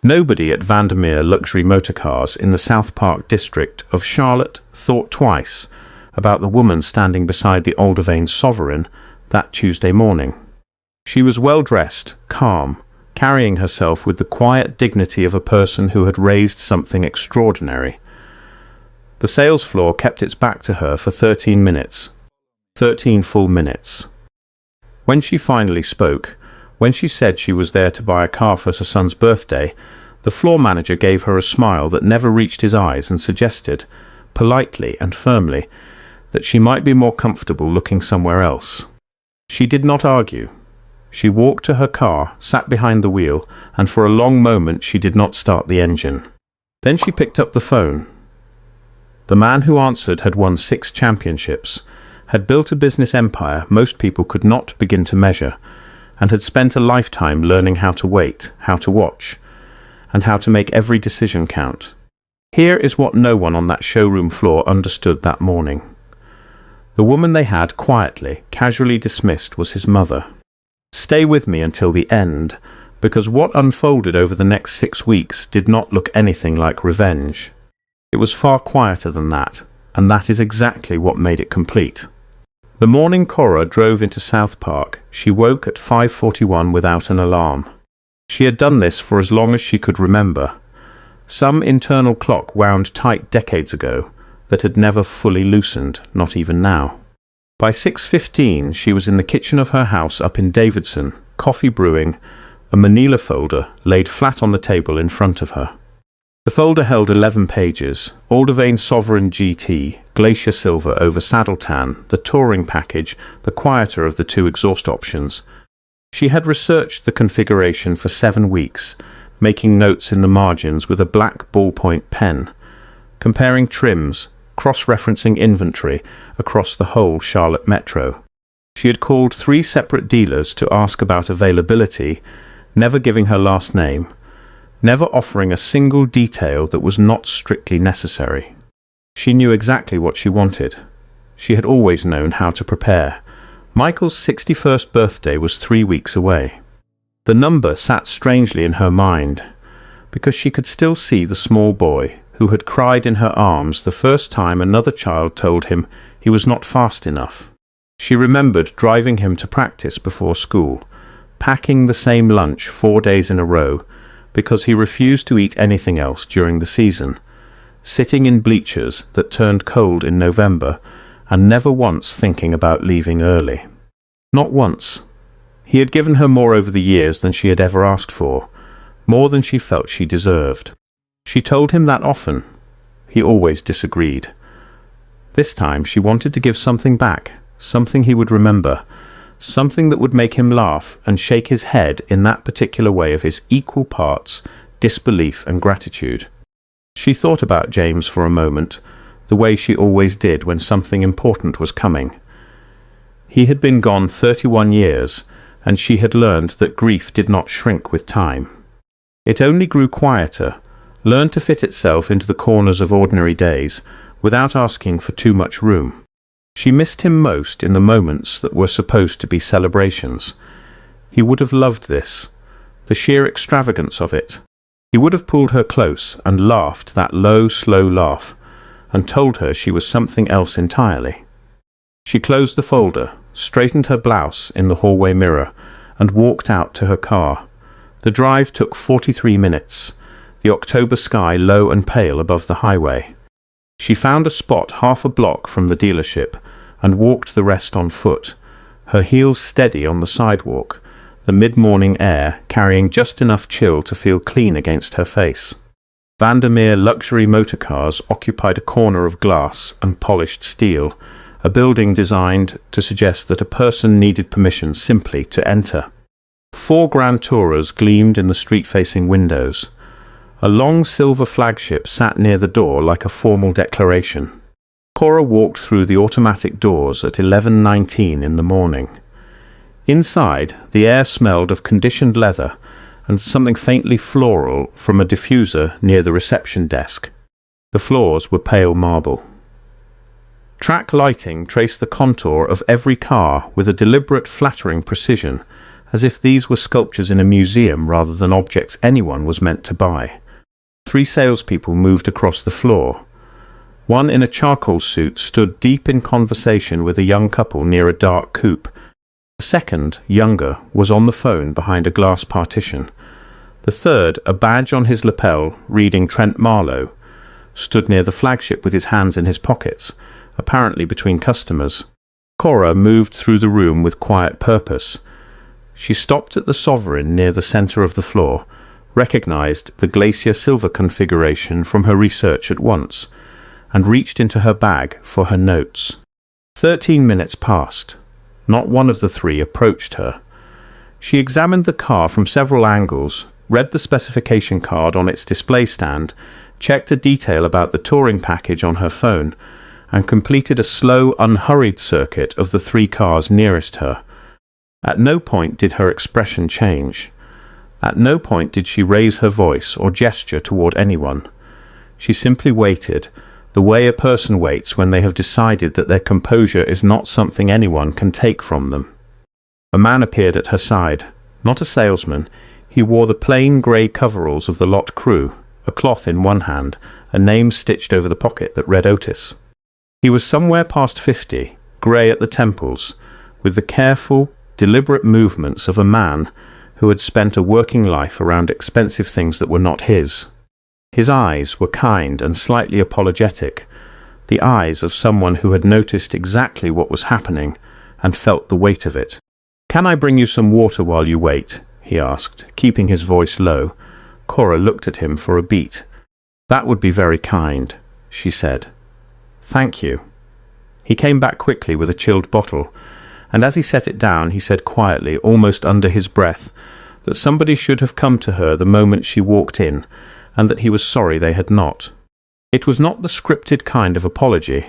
Nobody at Vandermeer Luxury Motorcars in the South Park district of Charlotte thought twice about the woman standing beside the Aldervane Sovereign that Tuesday morning. She was well-dressed, calm, carrying herself with the quiet dignity of a person who had raised something extraordinary. The sales floor kept its back to her for 13 minutes. 13 full minutes. When she finally spoke, when she said she was there to buy a car for her son's birthday, the floor manager gave her a smile that never reached his eyes and suggested, politely and firmly, that she might be more comfortable looking somewhere else. She did not argue. She walked to her car, sat behind the wheel, and for a long moment she did not start the engine. Then she picked up the phone. The man who answered had won 6 championships, had built a business empire most people could not begin to measure, and had spent a lifetime learning how to wait, how to watch, and how to make every decision count. Here is what no one on that showroom floor understood that morning. The woman they had quietly, casually dismissed was his mother. Stay with me until the end, because what unfolded over the next 6 weeks did not look anything like revenge. It was far quieter than that, and that is exactly what made it complete. The morning Cora drove into South Park, she woke at 5:41 without an alarm. She had done this for as long as she could remember. Some internal clock wound tight decades ago that had never fully loosened, not even now. By 6:15 she was in the kitchen of her house up in Davidson, coffee brewing, a manila folder laid flat on the table in front of her. The folder held 11 pages, Aldervane Sovereign GT, Glacier Silver over Saddle Tan, the touring package, the quieter of the 2 exhaust options. She had researched the configuration for 7 weeks, making notes in the margins with a black ballpoint pen, comparing trims, cross-referencing inventory across the whole Charlotte Metro. She had called 3 separate dealers to ask about availability, never giving her last name, never offering a single detail that was not strictly necessary. She knew exactly what she wanted. She had always known how to prepare. Michael's 61st birthday was 3 weeks away. The number sat strangely in her mind, because she could still see the small boy who had cried in her arms the first time another child told him he was not fast enough. She remembered driving him to practice before school, packing the same lunch 4 days in a row, because he refused to eat anything else during the season, sitting in bleachers that turned cold in November, and never once thinking about leaving early. Not once. He had given her more over the years than she had ever asked for, more than she felt she deserved. She told him that often. He always disagreed. This time she wanted to give something back, something he would remember, something that would make him laugh and shake his head in that particular way of his equal parts disbelief and gratitude. She thought about James for a moment, the way she always did when something important was coming. He had been gone 31 years, and she had learned that grief did not shrink with time. It only grew quieter, learned to fit itself into the corners of ordinary days without asking for too much room. She missed him most in the moments that were supposed to be celebrations. He would have loved this, the sheer extravagance of it. He would have pulled her close and laughed that low, slow laugh, and told her she was something else entirely. She closed the folder, straightened her blouse in the hallway mirror, and walked out to her car. The drive took 43 minutes, the October sky low and pale above the highway. She found a spot half a block from the dealership and walked the rest on foot, her heels steady on the sidewalk, the mid-morning air carrying just enough chill to feel clean against her face. Vandermeer Luxury Motorcars occupied a corner of glass and polished steel, a building designed to suggest that a person needed permission simply to enter. 4 Grand Tourers gleamed in the street-facing windows. A long silver flagship sat near the door like a formal declaration. Cora walked through the automatic doors at 11:19 in the morning. Inside, the air smelled of conditioned leather and something faintly floral from a diffuser near the reception desk. The floors were pale marble. Track lighting traced the contour of every car with a deliberate, flattering precision, as if these were sculptures in a museum rather than objects anyone was meant to buy. 3 salespeople moved across the floor. One in a charcoal suit stood deep in conversation with a young couple near a dark coupe. The second, younger, was on the phone behind a glass partition. The third, a badge on his lapel reading Trent Marlowe, stood near the flagship with his hands in his pockets, apparently between customers. Cora moved through the room with quiet purpose. She stopped at the Sovereign near the centre of the floor, recognized the glacier silver configuration from her research at once, and reached into her bag for her notes. 13 minutes passed. Not one of the 3 approached her. She examined the car from several angles, read the specification card on its display stand, checked a detail about the touring package on her phone, and completed a slow, unhurried circuit of the 3 cars nearest her. At no point did her expression change. At no point did she raise her voice or gesture toward anyone. She simply waited, the way a person waits when they have decided that their composure is not something anyone can take from them. A man appeared at her side, not a salesman. He wore the plain grey coveralls of the lot crew, a cloth in one hand, a name stitched over the pocket that read Otis. He was somewhere past 50, grey at the temples, with the careful, deliberate movements of a man who had spent a working life around expensive things that were not his. His eyes were kind and slightly apologetic, the eyes of someone who had noticed exactly what was happening and felt the weight of it. "Can I bring you some water while you wait?" he asked, keeping his voice low. Cora looked at him for a beat. "That would be very kind," she said. "Thank you." He came back quickly with a chilled bottle, and as he set it down, he said quietly, almost under his breath, that somebody should have come to her the moment she walked in, and that he was sorry they had not. It was not the scripted kind of apology.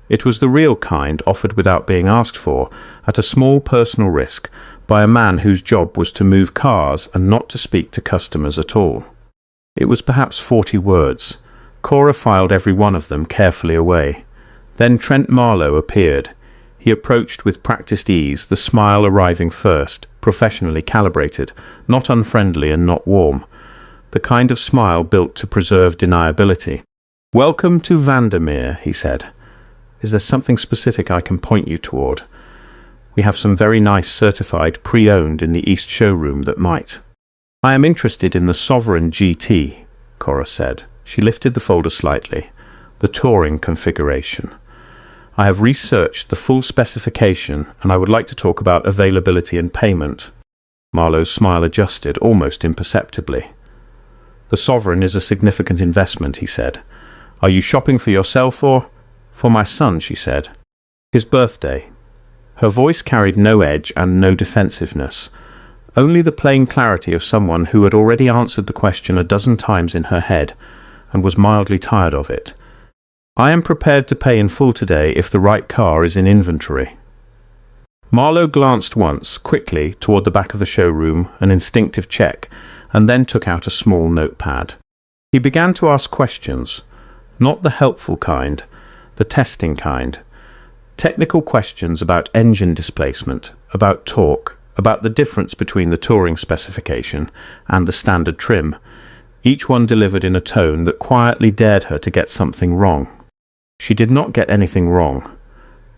It was the real kind offered without being asked for, at a small personal risk, by a man whose job was to move cars and not to speak to customers at all. It was perhaps 40 words. Cora filed every one of them carefully away. Then Trent Marlowe appeared. He approached with practiced ease, the smile arriving first, professionally calibrated, not unfriendly and not warm. The kind of smile built to preserve deniability. "Welcome to Vandermeer," he said. "Is there something specific I can point you toward? We have some very nice certified pre-owned in the East showroom that might." "I am interested in the Sovereign GT," Cora said. She lifted the folder slightly. "The touring configuration. I have researched the full specification and I would like to talk about availability and payment." Marlowe's smile adjusted almost imperceptibly. "The Sovereign is a significant investment," he said. "Are you shopping for yourself or—" "For my son," she said. "His birthday." Her voice carried no edge and no defensiveness, only the plain clarity of someone who had already answered the question a dozen times in her head and was mildly tired of it. "I am prepared to pay in full today if the right car is in inventory." Marlowe glanced once, quickly, toward the back of the showroom, an instinctive check, and then took out a small notepad. He began to ask questions, not the helpful kind, the testing kind. Technical questions about engine displacement, about torque, about the difference between the touring specification and the standard trim, each one delivered in a tone that quietly dared her to get something wrong. She did not get anything wrong.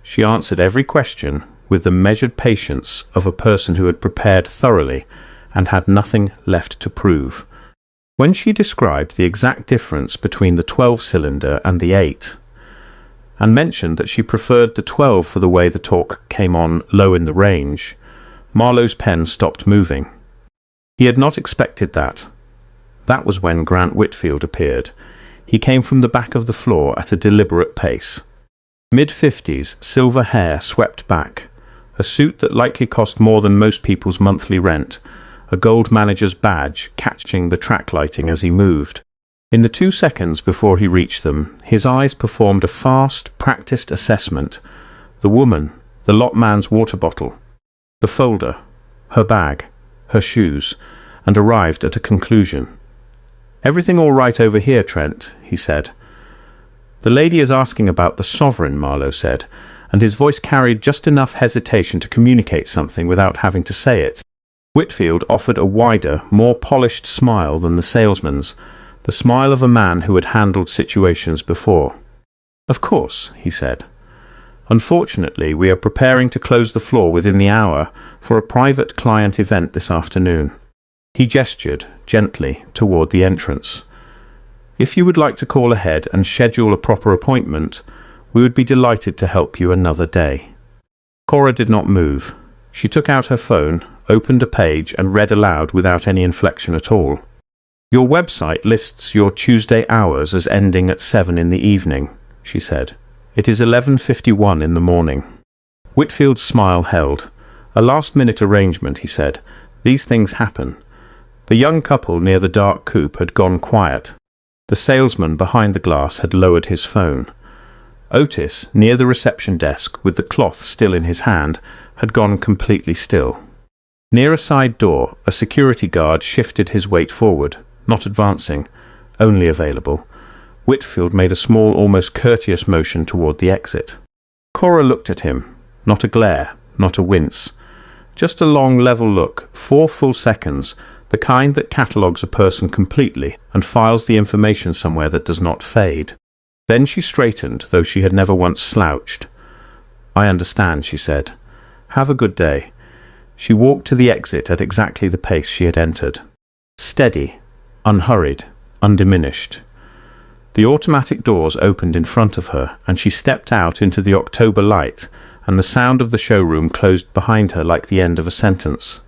She answered every question with the measured patience of a person who had prepared thoroughly and had nothing left to prove. When she described the exact difference between the 12-cylinder and the 8, and mentioned that she preferred the 12 for the way the torque came on low in the range, Marlowe's pen stopped moving. He had not expected that. That was when Grant Whitfield appeared. He came from the back of the floor at a deliberate pace. Mid-50s, silver hair swept back, a suit that likely cost more than most people's monthly rent, a gold manager's badge catching the track lighting as he moved. In the 2 seconds before he reached them, his eyes performed a fast, practiced assessment. The woman, the lot man's water bottle, the folder, her bag, her shoes, and arrived at a conclusion. "Everything all right over here, Trent?" he said. "The lady is asking about the Sovereign," Marlowe said, and his voice carried just enough hesitation to communicate something without having to say it. Whitfield offered a wider, more polished smile than the salesman's, the smile of a man who had handled situations before. "Of course," he said. "Unfortunately, we are preparing to close the floor within the hour for a private client event this afternoon." He gestured, gently, toward the entrance. "If you would like to call ahead and schedule a proper appointment, we would be delighted to help you another day." Cora did not move. She took out her phone, opened a page, and read aloud without any inflection at all. "Your website lists your Tuesday hours as ending at 7 in the evening," she said. "It is 11:51 in the morning." Whitfield's smile held. "A last-minute arrangement," he said. "These things happen." The young couple near the dark coupe had gone quiet. The salesman behind the glass had lowered his phone. Otis, near the reception desk, with the cloth still in his hand, had gone completely still. Near a side door, a security guard shifted his weight forward, not advancing, only available. Whitfield made a small, almost courteous motion toward the exit. Cora looked at him, not a glare, not a wince. Just a long, level look, 4 full seconds, the kind that catalogues a person completely and files the information somewhere that does not fade. Then she straightened, though she had never once slouched. "I understand," she said. "Have a good day." She walked to the exit at exactly the pace she had entered. Steady, unhurried, undiminished. The automatic doors opened in front of her, and she stepped out into the October light, and the sound of the showroom closed behind her like the end of a sentence.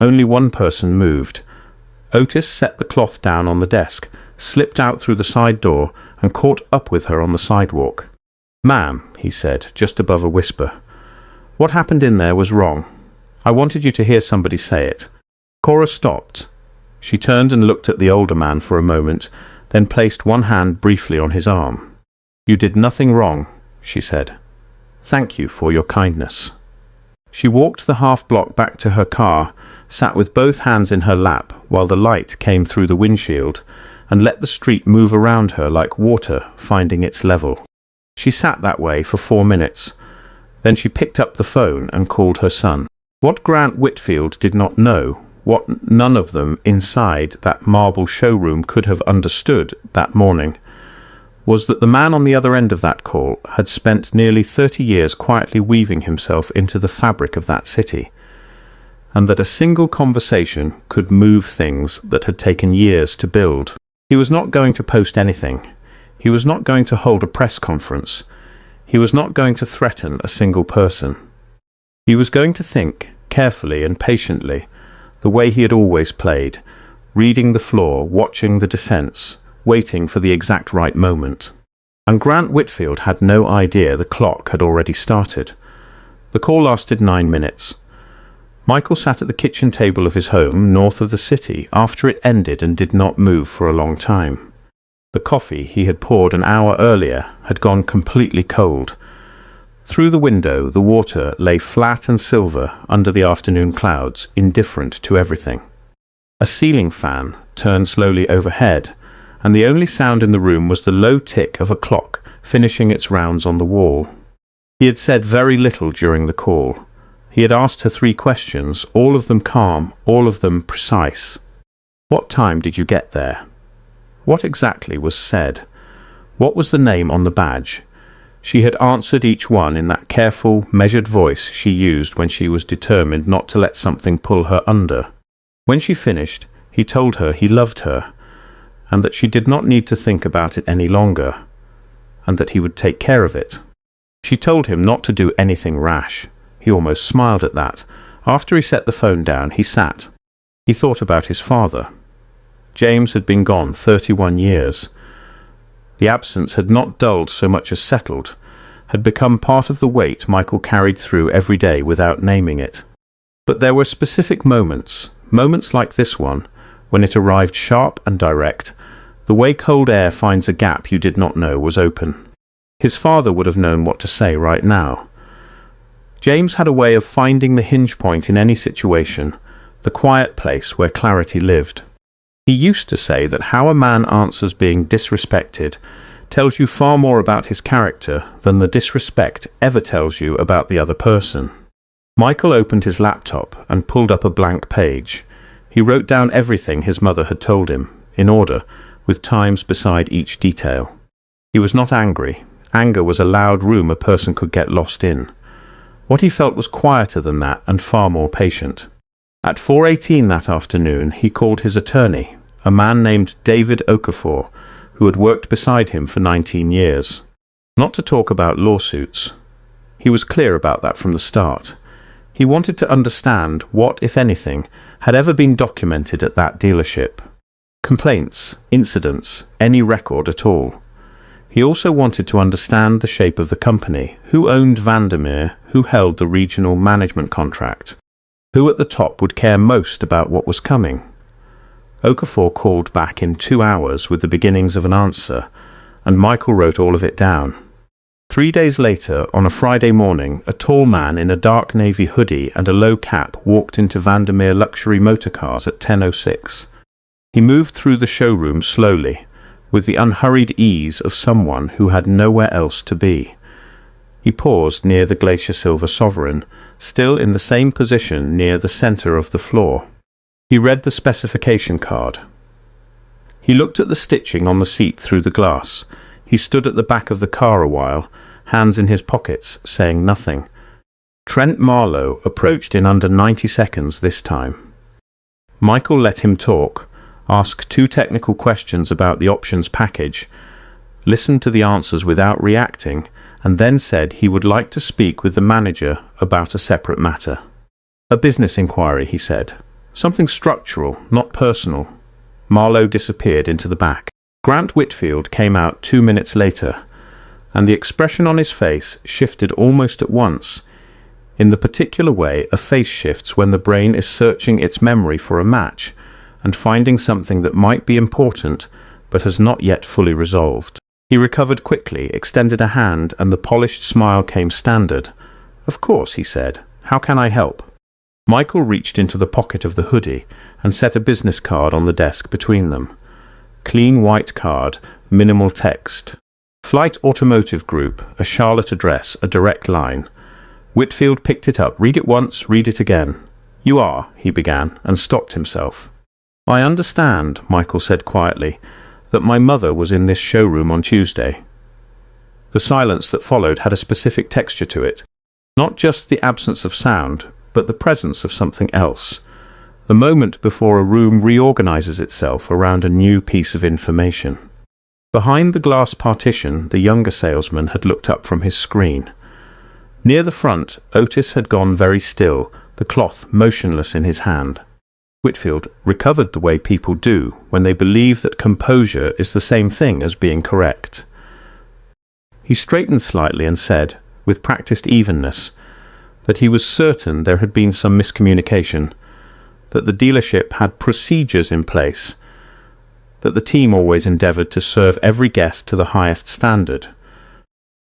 Only one person moved. Otis set the cloth down on the desk, slipped out through the side door, and caught up with her on the sidewalk. "Ma'am," he said, just above a whisper, "what happened in there was wrong. I wanted you to hear somebody say it." Cora stopped. She turned and looked at the older man for a moment, then placed one hand briefly on his arm. "You did nothing wrong," she said. "Thank you for your kindness." She walked the half-block back to her car, sat with both hands in her lap while the light came through the windshield, and let the street move around her like water finding its level. She sat that way for 4 minutes. Then she picked up the phone and called her son. What Grant Whitfield did not know, what none of them inside that marble showroom could have understood that morning, was that the man on the other end of that call had spent nearly 30 years quietly weaving himself into the fabric of that city, and that a single conversation could move things that had taken years to build. He was not going to post anything. He was not going to hold a press conference. He was not going to threaten a single person. He was going to think, carefully and patiently, the way he had always played, reading the floor, watching the defense, waiting for the exact right moment. And Grant Whitfield had no idea the clock had already started. The call lasted 9 minutes. Michael sat at the kitchen table of his home north of the city after it ended and did not move for a long time. The coffee he had poured an hour earlier had gone completely cold. Through the window, the water lay flat and silver under the afternoon clouds, indifferent to everything. A ceiling fan turned slowly overhead, and the only sound in the room was the low tick of a clock finishing its rounds on the wall. He had said very little during the call. He had asked her 3 questions, all of them calm, all of them precise. What time did you get there? What exactly was said? What was the name on the badge? She had answered each one in that careful, measured voice she used when she was determined not to let something pull her under. When she finished, he told her he loved her, and that she did not need to think about it any longer, and that he would take care of it. She told him not to do anything rash. He almost smiled at that. After he set the phone down, he sat. He thought about his father. James had been gone 31 years. The absence had not dulled so much as settled, had become part of the weight Michael carried through every day without naming it. But there were specific moments like this one, when it arrived sharp and direct. The way cold air finds a gap you did not know was open. His father would have known what to say right now. James had a way of finding the hinge point in any situation, the quiet place where clarity lived. He used to say that how a man answers being disrespected tells you far more about his character than the disrespect ever tells you about the other person. Michael opened his laptop and pulled up a blank page. He wrote down everything his mother had told him, in order, with times beside each detail. He was not angry. Anger was a loud room a person could get lost in. What he felt was quieter than that and far more patient. At 4:18 that afternoon, he called his attorney, a man named David Okafor, who had worked beside him for 19 years. Not to talk about lawsuits. He was clear about that from the start. He wanted to understand what, if anything, had ever been documented at that dealership. Complaints, incidents, any record at all. He also wanted to understand the shape of the company, who owned Vandermeer, who held the regional management contract, who at the top would care most about what was coming. Okafor called back in 2 hours with the beginnings of an answer, and Michael wrote all of it down. 3 days later, on a Friday morning, a tall man in a dark navy hoodie and a low cap walked into Vandermeer Luxury Motorcars at 10:06. He moved through the showroom slowly, with the unhurried ease of someone who had nowhere else to be. He paused near the glacier silver Sovereign, still in the same position near the center of the floor. He read the specification card. He looked at the stitching on the seat through the glass. He stood at the back of the car a while, hands in his pockets, saying nothing. Trent Marlowe approached in under 90 seconds this time. Michael let him talk, asked 2 technical questions about the options package, listened to the answers without reacting, and then said he would like to speak with the manager about a separate matter. A business inquiry, he said. Something structural, not personal. Marlowe disappeared into the back. Grant Whitfield came out 2 minutes later, and the expression on his face shifted almost at once, in the particular way a face shifts when the brain is searching its memory for a match and finding something that might be important but has not yet fully resolved. He recovered quickly, extended a hand, and the polished smile came standard. "Of course," he said. "How can I help?" Michael reached into the pocket of the hoodie and set a business card on the desk between them. Clean white card, minimal text. Flight Automotive Group, a Charlotte address, a direct line. Whitfield picked it up. "Read it once, read it again." "You are," he began, and stopped himself. "I understand," Michael said quietly, "that my mother was in this showroom on Tuesday." The silence that followed had a specific texture to it. Not just the absence of sound, but the presence of something else. The moment before a room reorganizes itself around a new piece of information. Behind the glass partition, the younger salesman had looked up from his screen. Near the front, Otis had gone very still, the cloth motionless in his hand. Whitfield recovered the way people do when they believe that composure is the same thing as being correct. He straightened slightly and said, with practiced evenness, that he was certain there had been some miscommunication, that the dealership had procedures in place, that the team always endeavored to serve every guest to the highest standard.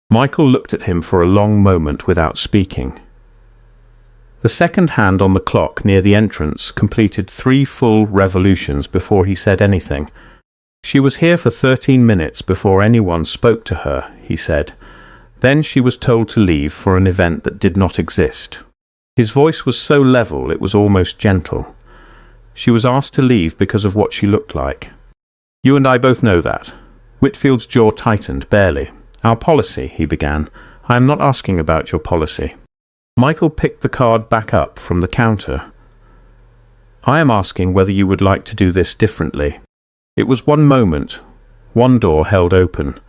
Michael looked at him for a long moment without speaking. The second hand on the clock near the entrance completed 3 full revolutions before he said anything. "She was here for 13 minutes before anyone spoke to her," he said. "Then she was told to leave for an event that did not exist." His voice was so level it was almost gentle. "She was asked to leave because of what she looked like. You and I both know that." Whitfield's jaw tightened, barely. "Our policy," he began. "I am not asking about your policy." Michael picked the card back up from the counter. "I am asking whether you would like to do this differently." It was one moment, one door held open.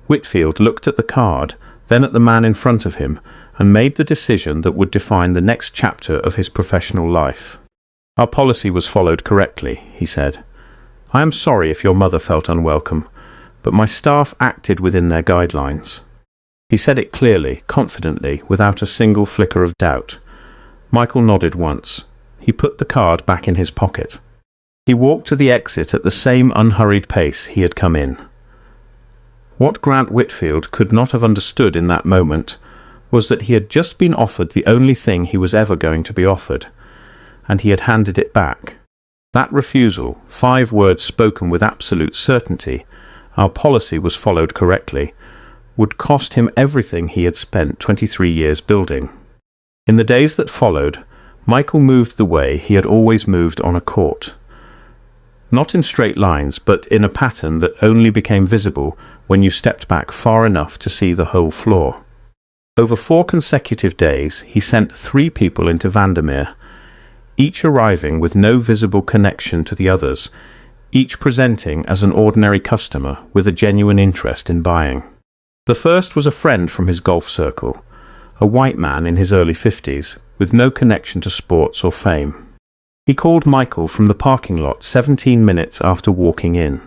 Whitfield looked at the card, then at the man in front of him, and made the decision that would define the next chapter of his professional life. "Our policy was followed correctly," he said. "I am sorry if your mother felt unwelcome, but my staff acted within their guidelines." He said it clearly, confidently, without a single flicker of doubt. Michael nodded once. He put the card back in his pocket. He walked to the exit at the same unhurried pace he had come in. What Grant Whitfield could not have understood in that moment was that he had just been offered the only thing he was ever going to be offered, and he had handed it back. That refusal, 5 words spoken with absolute certainty, "Our policy was followed correctly," would cost him everything he had spent 23 years building. In the days that followed, Michael moved the way he had always moved on a court. Not in straight lines, but in a pattern that only became visible when you stepped back far enough to see the whole floor. Over 4 consecutive days, he sent 3 people into Vandermeer, each arriving with no visible connection to the others, each presenting as an ordinary customer with a genuine interest in buying. The first was a friend from his golf circle, a white man in his early 50s, with no connection to sports or fame. He called Michael from the parking lot 17 minutes after walking in.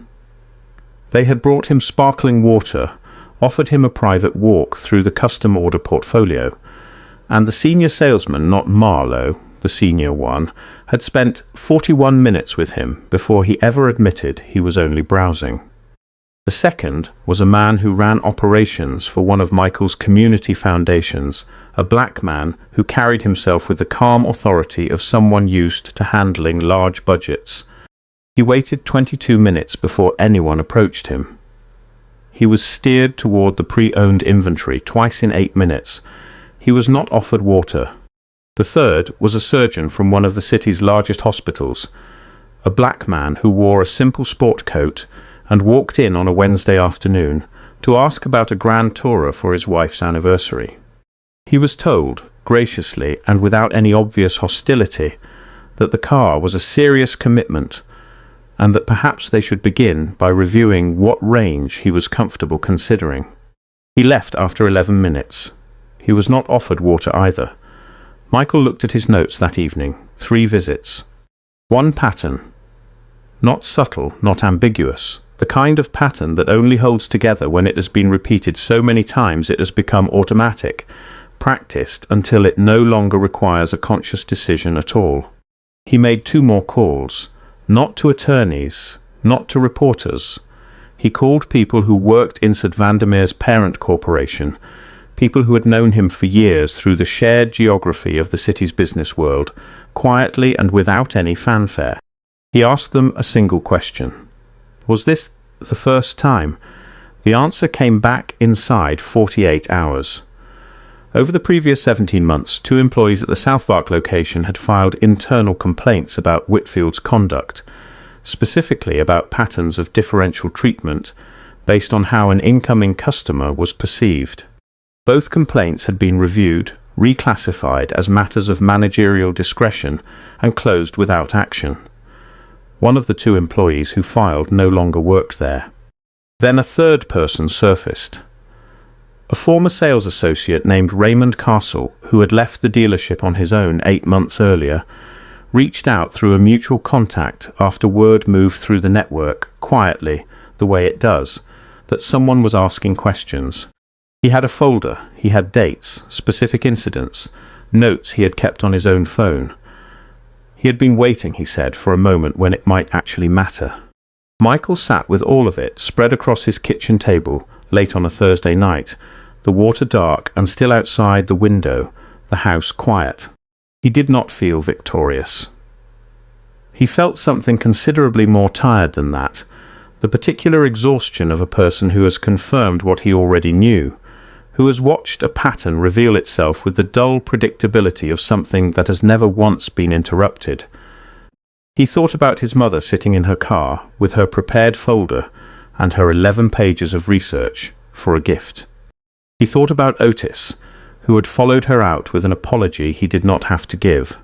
They had brought him sparkling water, offered him a private walk through the custom order portfolio, and the senior salesman, not Marlowe, the senior one, had spent 41 minutes with him before he ever admitted he was only browsing. The second was a man who ran operations for one of Michael's community foundations, a black man who carried himself with the calm authority of someone used to handling large budgets. He waited 22 minutes before anyone approached him. He was steered toward the pre-owned inventory twice in 8 minutes. He was not offered water. The third was a surgeon from one of the city's largest hospitals, a black man who wore a simple sport coat and walked in on a Wednesday afternoon to ask about a grand tourer for his wife's anniversary. He was told, graciously and without any obvious hostility, that the car was a serious commitment and that perhaps they should begin by reviewing what range he was comfortable considering. He left after 11 minutes. He was not offered water either. Michael looked at his notes that evening. 3 visits. 1 pattern. Not subtle, not ambiguous. The kind of pattern that only holds together when it has been repeated so many times it has become automatic, practiced until it no longer requires a conscious decision at all. He made 2 more calls, not to attorneys, not to reporters. He called people who worked inside Vandermeer's parent corporation, people who had known him for years through the shared geography of the city's business world, quietly and without any fanfare. He asked them a single question. Was this the first time? The answer came back inside 48 hours. Over the previous 17 months, 2 employees at the South Park location had filed internal complaints about Whitfield's conduct, specifically about patterns of differential treatment based on how an incoming customer was perceived. Both complaints had been reviewed, reclassified as matters of managerial discretion, and closed without action. One of the 2 employees who filed no longer worked there. Then a third person surfaced. A former sales associate named Raymond Castle, who had left the dealership on his own 8 months earlier, reached out through a mutual contact after word moved through the network, quietly, the way it does, that someone was asking questions. He had a folder, he had dates, specific incidents, notes he had kept on his own phone. He had been waiting, he said, for a moment when it might actually matter. Michael sat with all of it spread across his kitchen table late on a Thursday night, the water dark and still outside the window, the house quiet. He did not feel victorious. He felt something considerably more tired than that, the particular exhaustion of a person who has confirmed what he already knew, who has watched a pattern reveal itself with the dull predictability of something that has never once been interrupted. He thought about his mother sitting in her car with her prepared folder and her 11 pages of research for a gift. He thought about Otis, who had followed her out with an apology he did not have to give.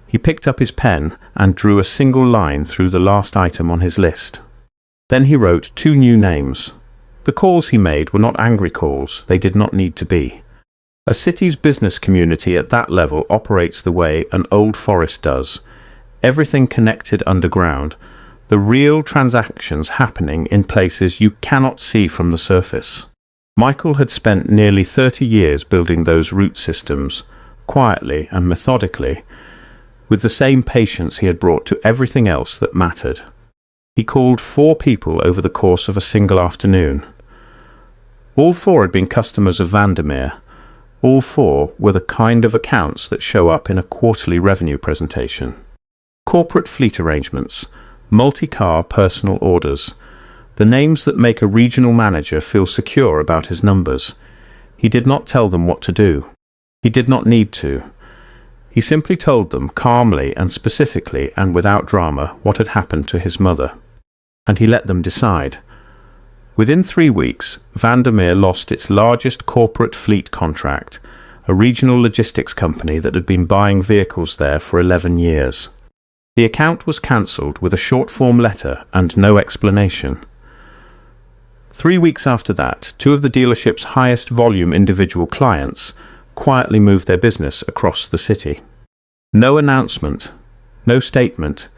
He picked up his pen and drew a single line through the last item on his list. Then he wrote 2 new names. The calls he made were not angry calls, they did not need to be. A city's business community at that level operates the way an old forest does, everything connected underground, the real transactions happening in places you cannot see from the surface. Michael had spent nearly 30 years building those root systems, quietly and methodically, with the same patience he had brought to everything else that mattered. He called 4 people over the course of a single afternoon. All 4 had been customers of Vandermeer. All 4 were the kind of accounts that show up in a quarterly revenue presentation. Corporate fleet arrangements, multi-car personal orders, the names that make a regional manager feel secure about his numbers. He did not tell them what to do. He did not need to. He simply told them calmly and specifically and without drama what had happened to his mother. And he let them decide. Within 3 weeks, Vandermeer lost its largest corporate fleet contract, a regional logistics company that had been buying vehicles there for 11 years. The account was cancelled with a short-form letter and no explanation. 3 weeks after that, 2 of the dealership's highest volume individual clients quietly moved their business across the city. No announcement, no statement,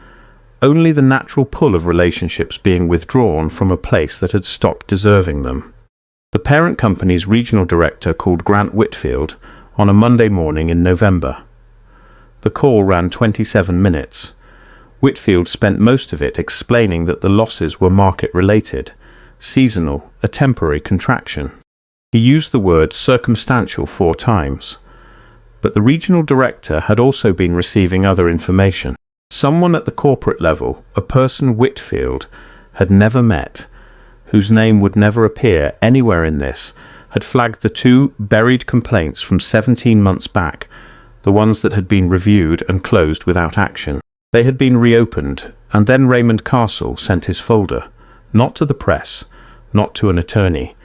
only the natural pull of relationships being withdrawn from a place that had stopped deserving them. The parent company's regional director called Grant Whitfield on a Monday morning in November. The call ran 27 minutes. Whitfield spent most of it explaining that the losses were market-related, seasonal, a temporary contraction. He used the word circumstantial 4 times. But the regional director had also been receiving other information. Someone at the corporate level, a person Whitfield had never met, whose name would never appear anywhere in this, had flagged the 2 buried complaints from 17 months back, the ones that had been reviewed and closed without action. They had been reopened, and then Raymond Castle sent his folder, not to the press, not to an attorney.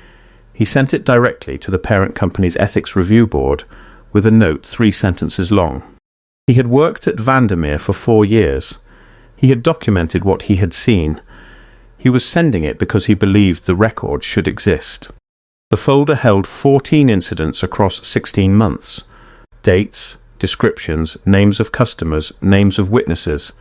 He sent it directly to the parent company's ethics review board with a note 3 sentences long. He had worked at Vandermeer for 4 years. He had documented what he had seen. He was sending it because he believed the record should exist. The folder held 14 incidents across 16 months. Dates, descriptions, names of customers, names of witnesses.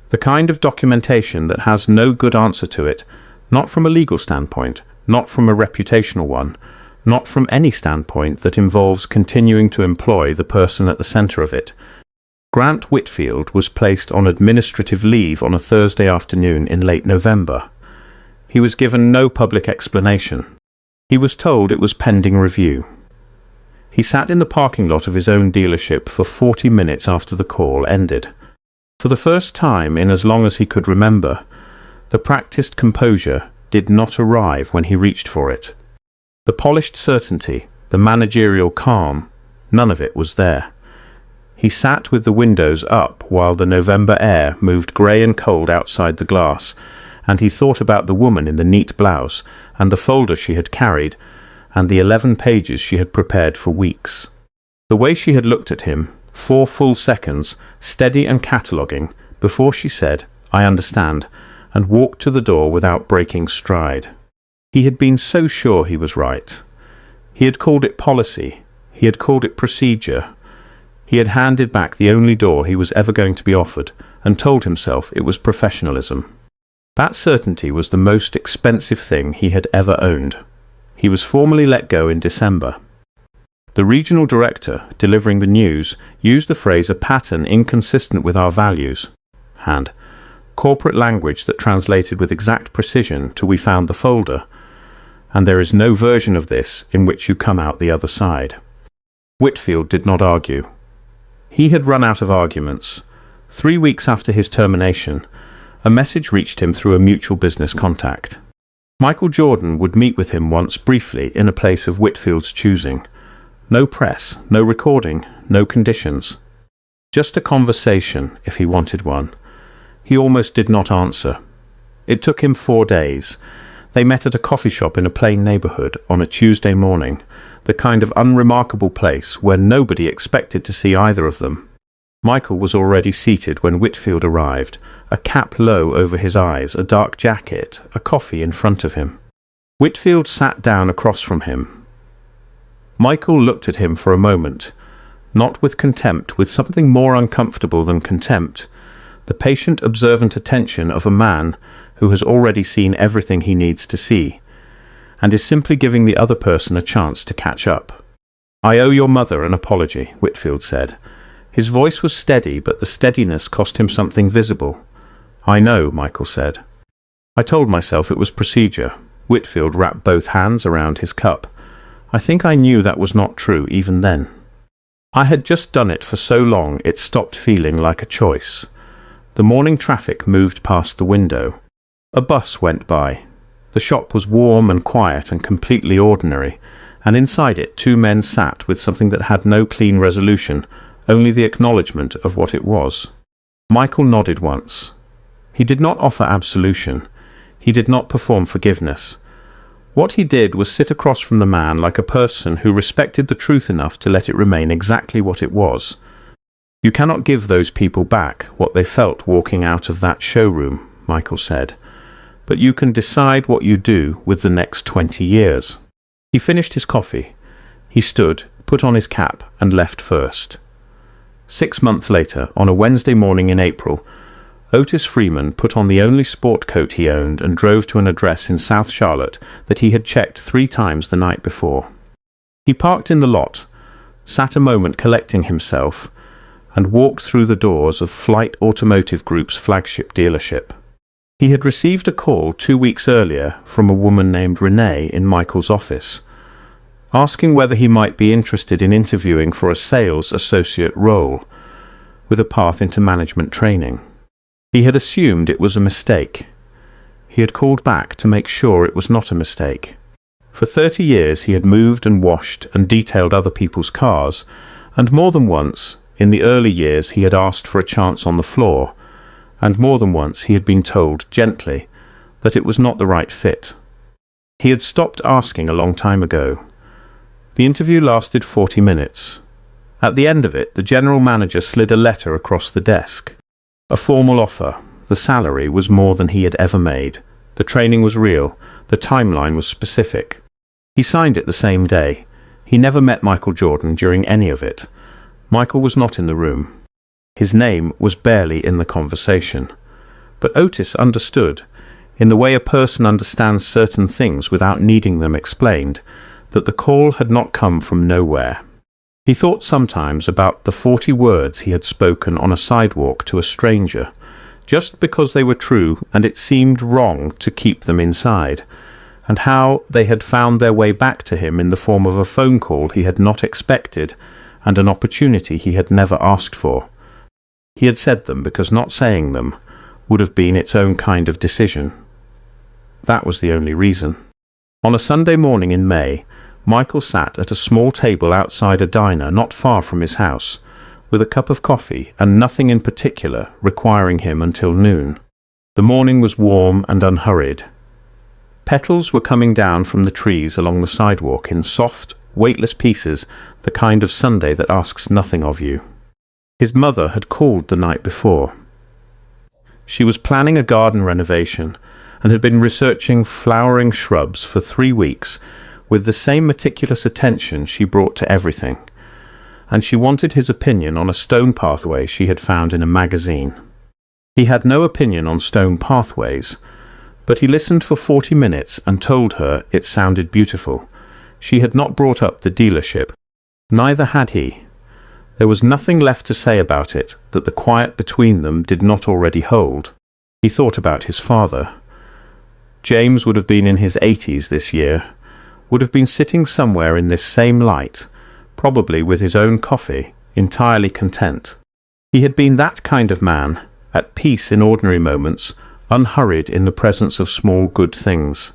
The kind of documentation that has no good answer to it, not from a legal standpoint, not from a reputational one, not from any standpoint that involves continuing to employ the person at the centre of it. Grant Whitfield was placed on administrative leave on a Thursday afternoon in late November. He was given no public explanation. He was told it was pending review. He sat in the parking lot of his own dealership for 40 minutes after the call ended. For the first time in as long as he could remember, the practiced composure did not arrive when he reached for it. The polished certainty, the managerial calm, none of it was there. He sat with the windows up while the November air moved grey and cold outside the glass, and he thought about the woman in the neat blouse and the folder she had carried and the 11 pages she had prepared for weeks. The way she had looked at him, 4 full seconds, steady and cataloguing, before she said, "I understand," and walked to the door without breaking stride. He had been so sure he was right. He had called it policy. He had called it procedure. He had handed back the only door he was ever going to be offered and told himself it was professionalism. That certainty was the most expensive thing he had ever owned. He was formally let go in December. The regional director, delivering the news, used the phrase "a pattern inconsistent with our values" and corporate language that translated with exact precision to "we found the folder," and there is no version of this in which you come out the other side. Whitfield did not argue. He had run out of arguments. 3 weeks after his termination, a message reached him through a mutual business contact. Michael Jordan would meet with him once briefly in a place of Whitfield's choosing. No press, no recording, no conditions. Just a conversation, if he wanted one. He almost did not answer. It took him 4 days. They met at a coffee shop in a plain neighbourhood on a Tuesday morning, the kind of unremarkable place where nobody expected to see either of them. Michael was already seated when Whitfield arrived, a cap low over his eyes, a dark jacket, a coffee in front of him. Whitfield sat down across from him. Michael looked at him for a moment, not with contempt, with something more uncomfortable than contempt, the patient, observant attention of a man who has already seen everything he needs to see, and is simply giving the other person a chance to catch up. "I owe your mother an apology," Whitfield said. His voice was steady, but the steadiness cost him something visible. "I know," Michael said. "I told myself it was procedure." Whitfield wrapped both hands around his cup. "I think I knew that was not true even then. I had just done it for so long it stopped feeling like a choice." The morning traffic moved past the window. A bus went by. The shop was warm and quiet and completely ordinary, and inside it 2 men sat with something that had no clean resolution, only the acknowledgement of what it was. Michael nodded once. He did not offer absolution. He did not perform forgiveness. What he did was sit across from the man like a person who respected the truth enough to let it remain exactly what it was. You cannot give those people back what they felt walking out of that showroom, Michael said, but you can decide what you do with the next 20 years. He finished his coffee. He stood, put on his cap, and left first. 6 months later, on a Wednesday morning in April, Otis Freeman put on the only sport coat he owned and drove to an address in South Charlotte that he had checked 3 times the night before. He parked in the lot, sat a moment collecting himself, and walked through the doors of Flight Automotive Group's flagship dealership. He had received a call 2 weeks earlier from a woman named Renee in Michael's office, asking whether he might be interested in interviewing for a sales associate role, with a path into management training. He had assumed it was a mistake. He had called back to make sure it was not a mistake. For 30 years he had moved and washed and detailed other people's cars, and more than once, in the early years, he had asked for a chance on the floor, and more than once he had been told, gently, that it was not the right fit. He had stopped asking a long time ago. The interview lasted 40 minutes. At the end of it, the general manager slid a letter across the desk. A formal offer. The salary was more than he had ever made. The training was real. The timeline was specific. He signed it the same day. He never met Michael Jordan during any of it. Michael was not in the room. His name was barely in the conversation. But Otis understood, in the way a person understands certain things without needing them explained, that the call had not come from nowhere. He thought sometimes about the 40 words he had spoken on a sidewalk to a stranger, just because they were true and it seemed wrong to keep them inside, and how they had found their way back to him in the form of a phone call he had not expected and an opportunity he had never asked for. He had said them because not saying them would have been its own kind of decision. That was the only reason. On a Sunday morning in May, Michael sat at a small table outside a diner not far from his house, with a cup of coffee and nothing in particular requiring him until noon. The morning was warm and unhurried. Petals were coming down from the trees along the sidewalk in soft, weightless pieces, the kind of Sunday that asks nothing of you. His mother had called the night before. She was planning a garden renovation and had been researching flowering shrubs for 3 weeks with the same meticulous attention she brought to everything, and she wanted his opinion on a stone pathway she had found in a magazine. He had no opinion on stone pathways, but he listened for 40 minutes and told her it sounded beautiful. She had not brought up the dealership. Neither had he. There was nothing left to say about it that the quiet between them did not already hold. He thought about his father. James would have been in his 80s this year, would have been sitting somewhere in this same light, probably with his own coffee, entirely content. He had been that kind of man, at peace in ordinary moments, unhurried in the presence of small good things.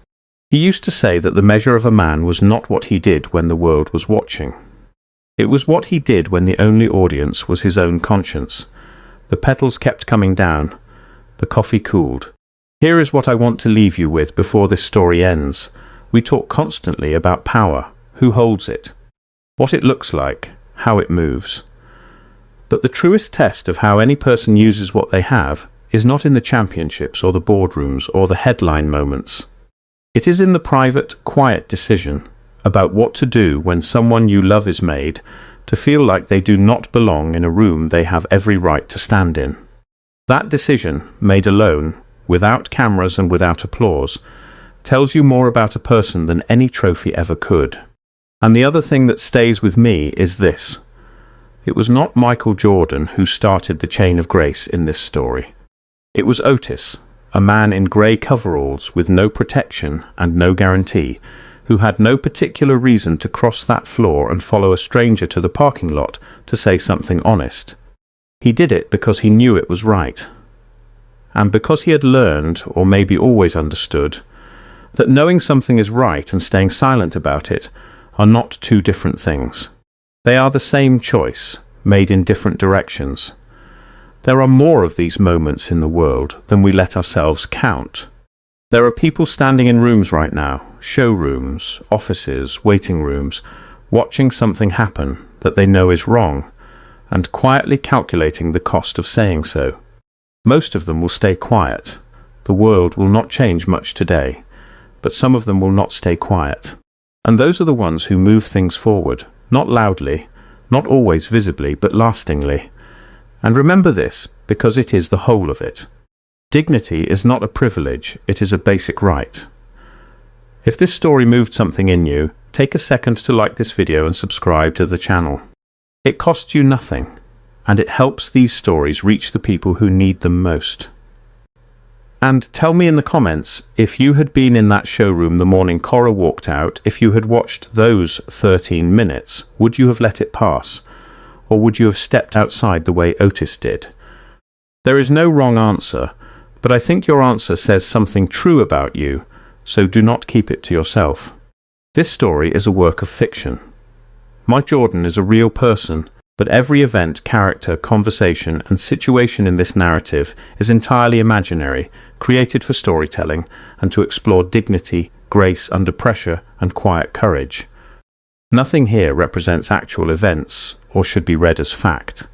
He used to say that the measure of a man was not what he did when the world was watching. It was what he did when the only audience was his own conscience. The petals kept coming down. The coffee cooled. Here is what I want to leave you with before this story ends. We talk constantly about power, who holds it, what it looks like, how it moves. But the truest test of how any person uses what they have is not in the championships or the boardrooms or the headline moments. It is in the private, quiet decision about what to do when someone you love is made to feel like they do not belong in a room they have every right to stand in. That decision, made alone, without cameras and without applause, tells you more about a person than any trophy ever could. And the other thing that stays with me is this. It was not Michael Jordan who started the chain of grace in this story. It was Otis, a man in grey coveralls with no protection and no guarantee, who had no particular reason to cross that floor and follow a stranger to the parking lot to say something honest. He did it because he knew it was right. And because he had learned, or maybe always understood, that knowing something is right and staying silent about it are not two different things. They are the same choice, made in different directions. There are more of these moments in the world than we let ourselves count. There are people standing in rooms right now, showrooms, offices, waiting rooms, watching something happen that they know is wrong, and quietly calculating the cost of saying so. Most of them will stay quiet. The world will not change much today, but some of them will not stay quiet. And those are the ones who move things forward, not loudly, not always visibly, but lastingly. And remember this, because it is the whole of it. Dignity is not a privilege, it is a basic right. If this story moved something in you, take a second to like this video and subscribe to the channel. It costs you nothing, and it helps these stories reach the people who need them most. And tell me in the comments, if you had been in that showroom the morning Cora walked out, if you had watched those 13 minutes, would you have let it pass? Or would you have stepped outside the way Otis did? There is no wrong answer, but I think your answer says something true about you, so do not keep it to yourself. This story is a work of fiction. Mike Jordan is a real person, but every event, character, conversation, and situation in this narrative is entirely imaginary, created for storytelling and to explore dignity, grace under pressure, and quiet courage. Nothing here represents actual events or should be read as fact.